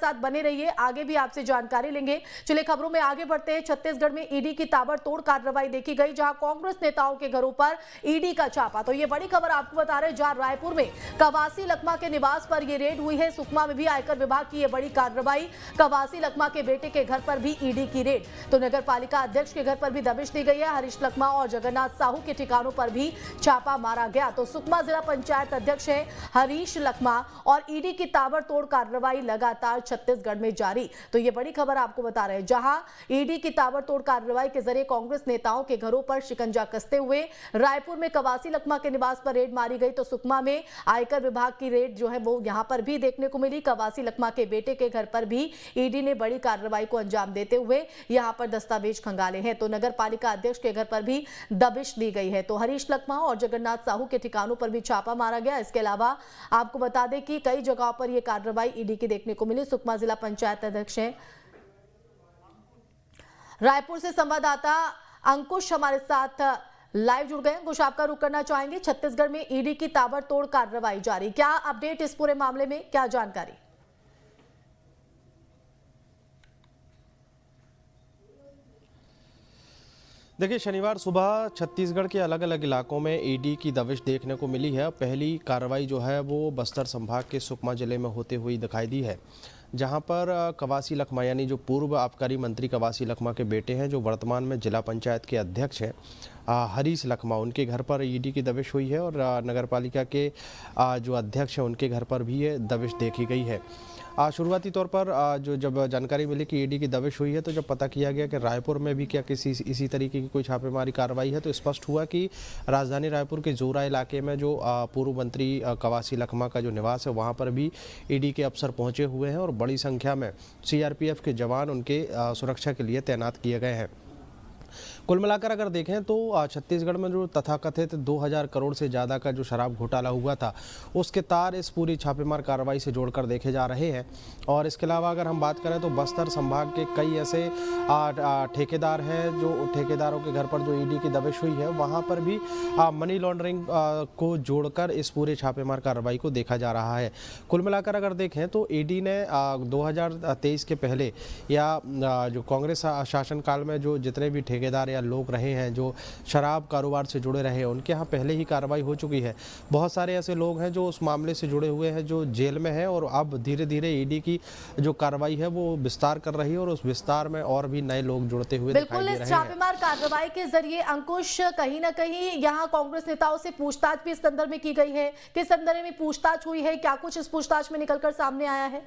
साथ बने रहिए, आगे भी आपसे जानकारी लेंगे। चलिए खबरों में आगे बढ़ते हैं। छत्तीसगढ़ में ईडी की ताबड़तोड़ कार्रवाई देखी गई, जहां कांग्रेस नेताओं के घरों पर ईडी का छापा। तो ये बड़ी खबर आपको बता रहे हैं, जहां रायपुर में कवासी लखमा के निवास पर यह रेड हुई है। सुकमा में भी आयकर विभाग की यह बड़ी कार्रवाई, कवासी लखमा के बेटे के घर पर भी ईडी की रेड। तो नगर पालिका अध्यक्ष के घर पर भी दबिश दी गई है। हरीश लखमा और जगन्नाथ साहू के ठिकानों पर भी छापा मारा गया। तो सुकमा जिला पंचायत अध्यक्ष है हरीश लखमा और ईडी की ताबड़तोड़ कार्रवाई लगातार छत्तीसगढ़ में जारी। तो ये बड़ी खबर आपको बता रहे हैं, जहां ईडी की ताबड़तोड़ कार्रवाई के जरिए कांग्रेस नेताओं के घरों पर शिकंजा कसते हुए रायपुर में कवासी लखमा के निवास पर रेड मारी गई। तो सुकमा में आयकर विभाग की रेड जो है वो यहां पर भी देखने को मिली। कवासी लखमा के बेटे के घर पर भी ईडी ने बड़ी कार्रवाई को अंजाम देते हुए यहां पर दस्तावेज खंगाले हैं। तो नगर पालिका अध्यक्ष के घर पर भी दबिश दी गई है। तो हरीश लखमा और जगन्नाथ साहू के ठिकानों पर भी छापा मारा गया। इसके अलावा आपको बता दें कि कई जगहों पर यह कार्रवाई ईडी की देखने को मिली। सुकमा जिला पंचायत अध्यक्ष हैं। रायपुर से संवाददाता अंकुश हमारे साथ लाइव जुड़ गए। अंकुश, आपका रुख करना चाहेंगे, छत्तीसगढ़ में ईडी की ताबड़तोड़ कार्रवाई जारी, क्या अपडेट इस पूरे मामले में, क्या जानकारी? देखिए, शनिवार सुबह छत्तीसगढ़ के अलग अलग इलाकों में ईडी की दबिश देखने को मिली है। पहली कार्रवाई जो है वो बस्तर संभाग के सुकमा जिले में होते हुए दिखाई दी है, जहां पर कवासी लखमा यानी जो पूर्व आबकारी मंत्री कवासी लखमा के बेटे हैं, जो वर्तमान में जिला पंचायत के अध्यक्ष हैं हरीश लखमा, उनके घर पर ईडी की दबिश हुई है। और नगर पालिका के जो अध्यक्ष हैं उनके घर पर भी ये दबिश देखी गई है। शुरुआती तौर पर जब जानकारी मिली कि ईडी की दबिश हुई है, तो जब पता किया गया कि रायपुर में भी क्या किसी इसी तरीके की कोई छापेमारी कार्रवाई है, तो स्पष्ट हुआ कि राजधानी रायपुर के जोरा इलाके में जो पूर्व मंत्री कवासी लखमा का जो निवास है, वहाँ पर भी ईडी के अफसर पहुँचे हुए हैं और बड़ी संख्या में सीआरपीएफ के जवान उनके सुरक्षा के लिए तैनात किए गए हैं। कुल मिलाकर अगर देखें तो छत्तीसगढ़ में जो तथाकथित 2000 करोड़ से ज़्यादा का जो शराब घोटाला हुआ था, उसके तार इस पूरी छापेमार कार्रवाई से जोड़कर देखे जा रहे हैं। और इसके अलावा अगर हम बात करें तो बस्तर संभाग के कई ऐसे ठेकेदार हैं, जो ठेकेदारों के घर पर जो ईडी की दबिश हुई है, वहाँ पर भी मनी लॉन्ड्रिंग को जोड़कर इस पूरे छापेमार कार्रवाई को देखा जा रहा है। कुल मिलाकर अगर देखें तो ईडी ने 2023 के पहले या जो कांग्रेस शासनकाल में जो जितने भी ठेकेदार या लोग रहे हैं जो शराब कारोबार से जुड़े रहे हैं, उनके यहाँ पहले ही कार्रवाई हो चुकी है। बहुत सारे ऐसे लोग हैं जो उस मामले से जुड़े हुए हैं, जो जेल में हैं, और अब धीरे धीरे ईडी की जो कार्रवाई है वो विस्तार कर रही है और उस विस्तार में और भी नए लोग जुड़ते हुए दिखाई दे रहे हैं। बिल्कुल, इस छापेमार कार्रवाई के जरिए अंकुश कहीं ना कहीं यहाँ कांग्रेस नेताओं से पूछताछ भी इस संदर्भ में की गई है। किस संदर्भ में पूछताछ हुई है, क्या कुछ इस पूछताछ में निकलकर सामने आया है?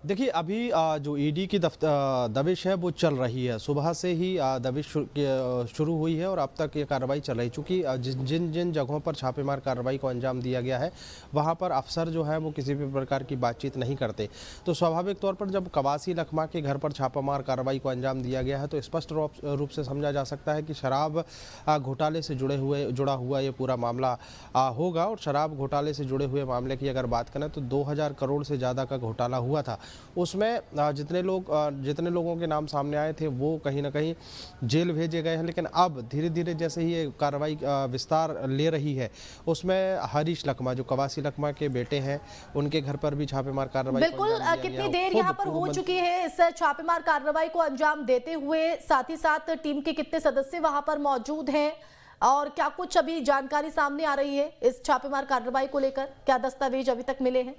देखिए, अभी जो ईडी की दबिश है वो चल रही है। सुबह से ही दबिश शुरू हुई है और अब तक ये कार्रवाई चल रही, चूँकि जिन जिन जगहों पर छापेमार कार्रवाई को अंजाम दिया गया है, वहाँ पर अफसर जो है वो किसी भी प्रकार की बातचीत नहीं करते। तो स्वाभाविक तौर पर जब कवासी लखमा के घर पर छापामार कार्रवाई को अंजाम दिया गया है, तो स्पष्ट रूप से समझा जा सकता है कि शराब घोटाले से जुड़ा हुआ ये पूरा मामला होगा। और शराब घोटाले से जुड़े हुए मामले की अगर बात करें तो 2000 करोड़ से ज़्यादा का घोटाला हुआ था। उसमें जितने लोगों के नाम सामने आए थे वो कहीं ना कहीं जेल भेजे गए हैं। लेकिन अब धीरे धीरे जैसे ही ये कार्रवाई विस्तार ले रही है, उसमें हरीश लखमा जो कवासी लखमा के बेटे हैं, उनके घर पर भी छापेमार कार्रवाई। बिल्कुल, कितनी देर यहाँ पर हो चुकी है इस छापेमार कार्रवाई को अंजाम देते हुए? साथ ही साथ टीम के कितने सदस्य वहां पर मौजूद हैं और क्या कुछ अभी जानकारी सामने आ रही है इस छापेमार कार्रवाई को लेकर? क्या दस्तावेज अभी तक मिले हैं?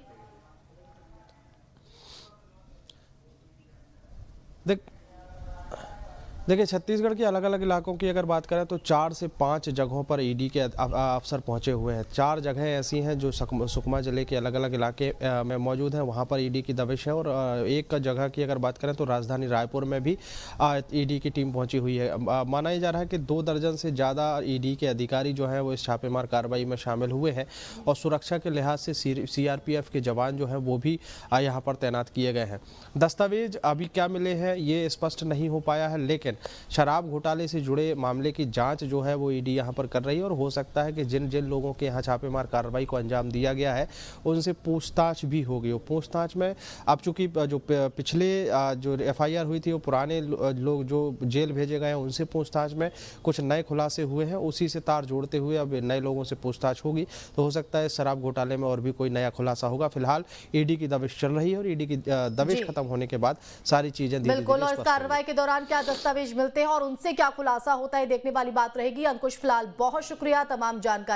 देखिए, छत्तीसगढ़ के अलग अलग इलाकों की अगर बात करें तो 4 से 5 जगहों पर ईडी के अफसर पहुंचे हुए हैं। 4 जगहें ऐसी हैं जो सुकमा जिले के अलग अलग इलाके में मौजूद हैं, वहां पर ईडी की दबिश है। और एक जगह की अगर बात करें तो राजधानी रायपुर में भी ईडी की टीम पहुंची हुई है। माना ही जा रहा है कि 2 दर्जन से ज़्यादा ईडी के अधिकारी जो हैं वो इस छापेमार कार्रवाई में शामिल हुए हैं और सुरक्षा के लिहाज से सीआरपीएफ के जवान जो हैं वो भी यहाँ पर तैनात किए गए हैं। दस्तावेज अभी क्या मिले हैं ये स्पष्ट नहीं हो पाया है, लेकिन लेकिन शराब घोटाले से जुड़े मामले की जांच जो है वो ईडी यहाँ पर कर रही है और हो सकता है कि जिन जिन लोगों के यहाँ छापेमार कार्रवाई को अंजाम दिया गया है उनसे पूछताछ भी होगी। पूछताछ में अब चूंकि जो पिछले जो एफआईआर हुई थी वो पुराने लोग जो जेल भेजे गए हैं उनसे पूछताछ में कुछ नए खुलासे हुए हैं, उसी से तार जोड़ते हुए अब नए लोगों से पूछताछ होगी। तो हो सकता है शराब घोटाले में और भी कोई नया खुलासा होगा। फिलहाल ईडी की दबिश चल रही है और ईडी की दबिश खत्म होने के बाद सारी चीजें बिल्कुल, और इस कार्रवाई के दौरान क्या दस्तावेज मिलते हैं और उनसे क्या खुलासा होता है देखने वाली बात रहेगी। अंकुश, फिलहाल बहुत शुक्रिया तमाम जानकारी